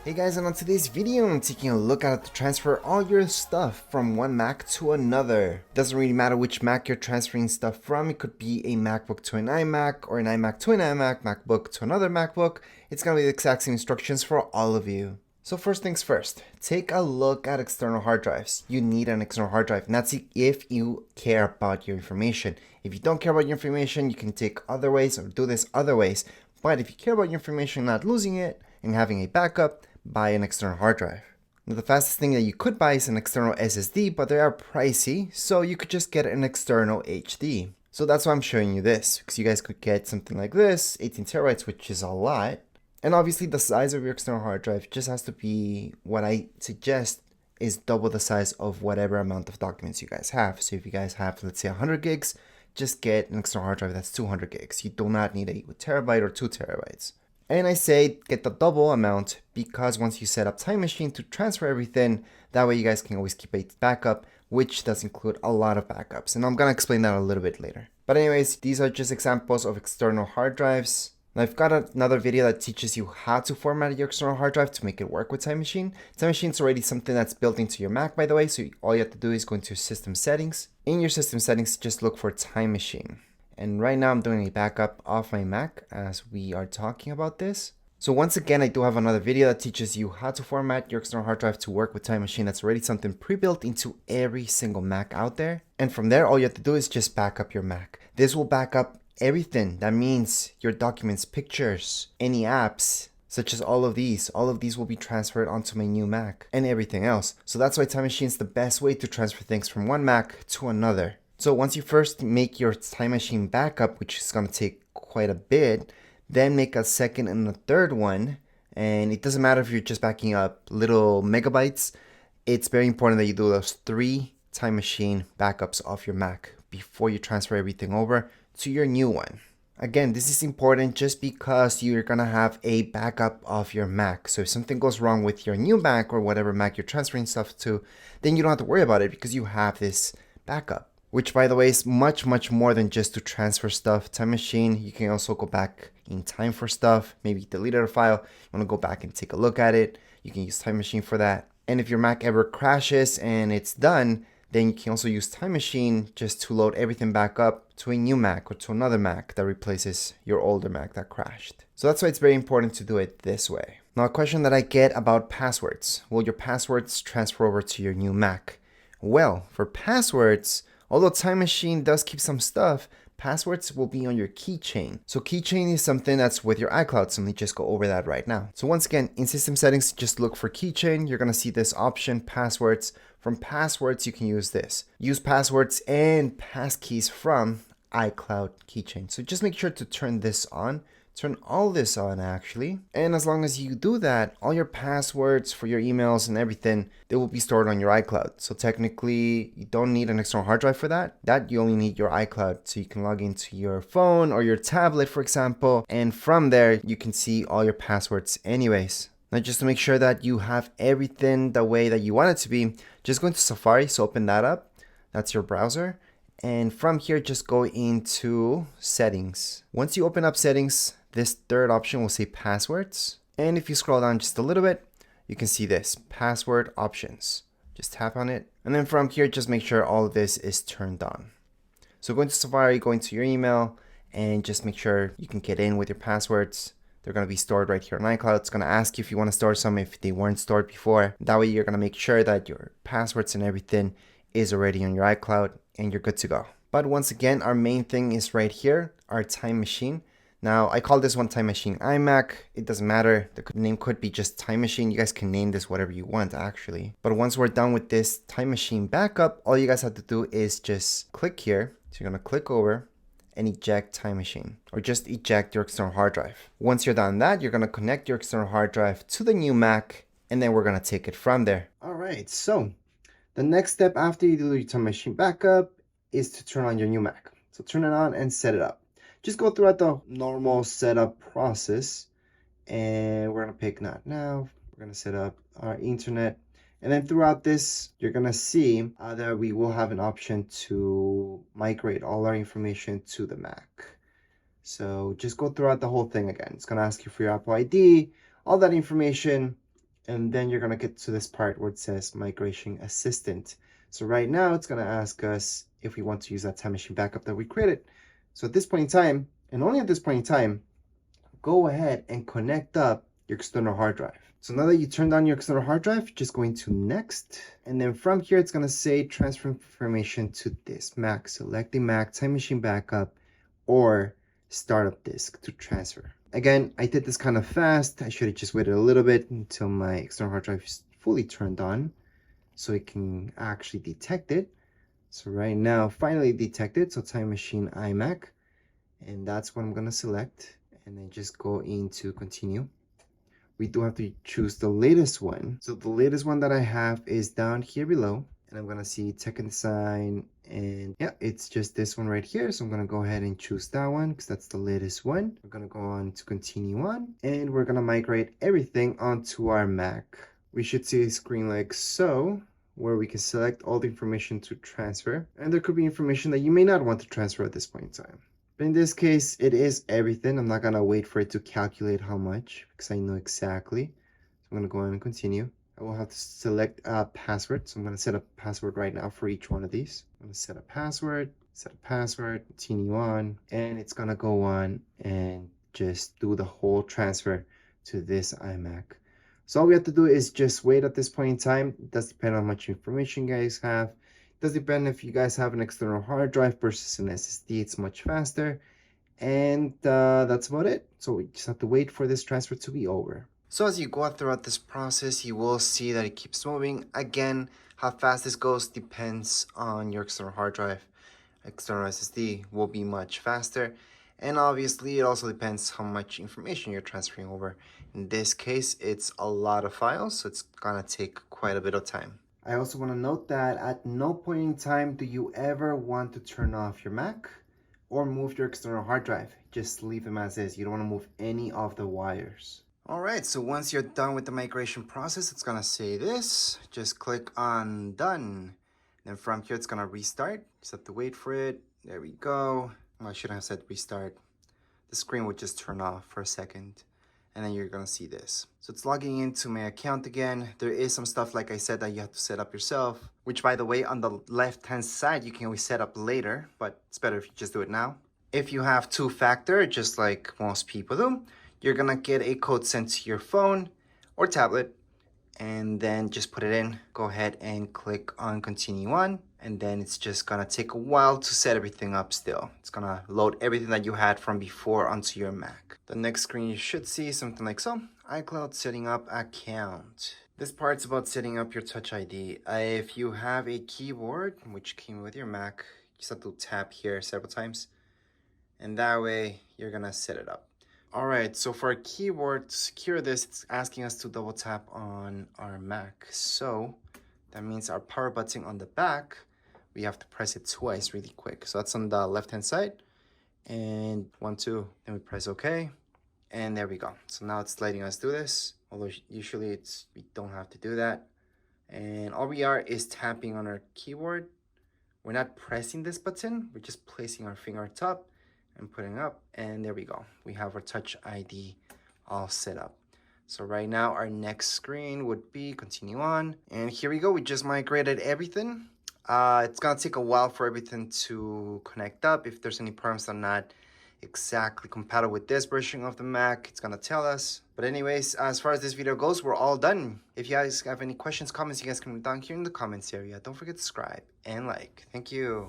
Hey guys, and on today's video I'm taking a look at how to transfer all your stuff from one Mac to another. Doesn't really matter which Mac you're transferring stuff from. It could be a MacBook to an iMac or an iMac to an iMac, MacBook to another MacBook. It's gonna be the exact same instructions for all of you. So first things first, take a look at external hard drives. You need an external hard drive, and that's if you care about your information. If you don't care about your information, you can take other ways or do this other ways. But if you care about your information, not losing it, and having a backup, buy an external hard drive. Now, the fastest thing that you could buy is an external SSD, but they are pricey, so you could just get an external HD. So that's why I'm showing you this, because you guys could get something like this, 18 terabytes, which is a lot. And obviously the size of your external hard drive just has to be, what I suggest is double the size of whatever amount of documents you guys have. So if you guys have, let's say 100 gigs, just get an external hard drive that's 200 gigs. You do not need a terabyte or 2 terabytes. And I say get the double amount because once you set up Time Machine to transfer everything, that way you guys can always keep a backup, which does include a lot of backups. And I'm going to explain that a little bit later. But anyways, these are just examples of external hard drives. Now I've got another video that teaches you how to format your external hard drive to make it work with Time Machine. Time Machine is already something that's built into your Mac, by the way, so all you have to do is go into System Settings. In your System Settings, just look for Time Machine. And right now I'm doing a backup of my Mac as we are talking about this. So once again, I do have another video that teaches you how to format your external hard drive to work with Time Machine. That's already something pre-built into every single Mac out there. And from there, all you have to do is just back up your Mac. This will back up everything. That means your documents, pictures, any apps, such as all of these will be transferred onto my new Mac and everything else. So that's why Time Machine is the best way to transfer things from one Mac to another. So once you first make your Time Machine backup, which is going to take quite a bit, then make a second and a third one. And it doesn't matter if you're just backing up little megabytes. It's very important that you do those 3 Time Machine backups of your Mac before you transfer everything over to your new one. Again, this is important just because you're going to have a backup of your Mac. So if something goes wrong with your new Mac or whatever Mac you're transferring stuff to, then you don't have to worry about it because you have this backup. Which, by the way, is much more than just to transfer stuff. Time Machine, you can also go back in time for stuff. Maybe you deleted a file, you want to go back and take a look at it. You can use Time Machine for that. And if your Mac ever crashes and it's done, then you can also use Time Machine just to load everything back up to a new Mac or to another Mac that replaces your older Mac that crashed. So that's why it's very important to do it this way. Now, a question that I get about passwords. Will your passwords transfer over to your new Mac? Well, for passwords, although Time Machine does keep some stuff, passwords will be on your keychain. So keychain is something that's with your iCloud, so let me just go over that right now. So once again, in System Settings, just look for keychain. You're gonna see this option, passwords. From passwords, you can use this. Use passwords and passkeys from iCloud keychain. So just make sure to turn this on. Turn all this on actually. And as long as you do that, all your passwords for your emails and everything, they will be stored on your iCloud. So technically you don't need an external hard drive for that. You only need your iCloud. So you can log into your phone or your tablet, for example. And from there, you can see all your passwords anyways. Now just to make sure that you have everything the way that you want it to be, just go into Safari, so open that up. That's your browser. And from here, just go into settings. Once you open up settings, this third option will say passwords. And if you scroll down just a little bit, you can see this password options. Just tap on it. And then from here, just make sure all of this is turned on. So go into Safari, go into your email, and just make sure you can get in with your passwords. They're going to be stored right here on iCloud. It's going to ask you if you want to store some if they weren't stored before. That way you're going to make sure that your passwords and everything is already on your iCloud and you're good to go. But once again, our main thing is right here, our Time Machine. Now, I call this one Time Machine iMac. It doesn't matter. The name could be just Time Machine. You guys can name this whatever you want, actually. But once we're done with this Time Machine backup, all you guys have to do is just click here. So you're going to click over and eject Time Machine, or just eject your external hard drive. Once you're done that, you're going to connect your external hard drive to the new Mac, and then we're going to take it from there. All right, so the next step after you do your Time Machine backup is to turn on your new Mac. So turn it on and set it up. Just go throughout the normal setup process, and we're gonna pick not now. We're gonna set up our internet, and then throughout this, you're gonna see that we will have an option to migrate all our information to the Mac. So just go throughout the whole thing again. It's gonna ask you for your Apple ID, all that information, and then you're gonna get to this part where it says Migration Assistant. So right now it's gonna ask us if we want to use that time machine backup that we created. So at this point in time, and only at this point in time, go ahead and connect up your external hard drive. So now that you turned on your external hard drive, just going to next. And then from here, it's gonna say transfer information to this Mac. Select the Mac time machine backup or startup disk to transfer. Again, I did this kind of fast. I should have just waited a little bit until my external hard drive is fully turned on so it can actually detect it. So right now, finally detected. So time machine iMac. And that's what I'm gonna select. And then just go into continue. We do have to choose the latest one. So the latest one that I have is down here below. And I'm gonna see tech and design, and yeah, it's just this one right here. So I'm gonna go ahead and choose that one because that's the latest one. We're gonna go on to continue on, and we're gonna migrate everything onto our Mac. We should see a screen like so, where we can select all the information to transfer. And there could be information that you may not want to transfer at this point in time. But in this case, it is everything. I'm not gonna wait for it to calculate how much because I know exactly. So I'm gonna go on and continue. I will have to select a password. So I'm gonna set a password right now for each one of these. I'm gonna set a password, continue on, and it's gonna go on and just do the whole transfer to this iMac. So all we have to do is just wait at this point in time. It does depend on how much information you guys have. Does depend if you guys have an external hard drive versus an SSD, it's much faster. And that's about it. So we just have to wait for this transfer to be over. So as you go throughout this process, you will see that it keeps moving. Again, how fast this goes depends on your external hard drive. External SSD will be much faster. And obviously, it also depends how much information you're transferring over. In this case, it's a lot of files, so it's gonna take quite a bit of time. I also want to note that at no point in time do you ever want to turn off your Mac or move your external hard drive. Just leave them as is. You don't want to move any of the wires. Alright, so once you're done with the migration process, it's going to say this. Just click on done. Then from here, it's going to restart. Just have to wait for it. There we go. Well, I shouldn't have said restart. The screen would just turn off for a second. And then you're gonna see this. So it's logging into my account again. There is some stuff, like I said, that you have to set up yourself, which by the way, on the left-hand side, you can always set up later, but it's better if you just do it now. If you have two-factor, just like most people do, you're gonna get a code sent to your phone or tablet, and then just put it in. Go ahead and click on continue on, and then it's just gonna take a while to set everything up still. It's gonna load everything that you had from before onto your Mac. The next screen you should see something like so. iCloud setting up account. This part's about setting up your Touch ID. If you have a keyboard, which came with your Mac, you just have to tap here several times, and that way you're gonna set it up. All right, so for our keyboard, to secure this, it's asking us to double tap on our Mac. So that means our power button on the back, we have to press it twice really quick. So that's on the left-hand side. And 1, 2, then we press OK. And there we go. So now it's letting us do this. Although usually we don't have to do that. And all we are is tapping on our keyboard. We're not pressing this button. We're just placing our finger on top and putting up, and there we go. We have our Touch ID all set up. So right now our next screen would be continue on, and here we go. We just migrated everything. It's gonna take a while for everything to connect up. If there's any problems that are not exactly compatible with this version of the Mac, it's gonna tell us. But anyways, as far as this video goes, we're all done. If you guys have any questions, comments, you guys can leave down here in the comments area. Don't forget to subscribe and like. Thank you.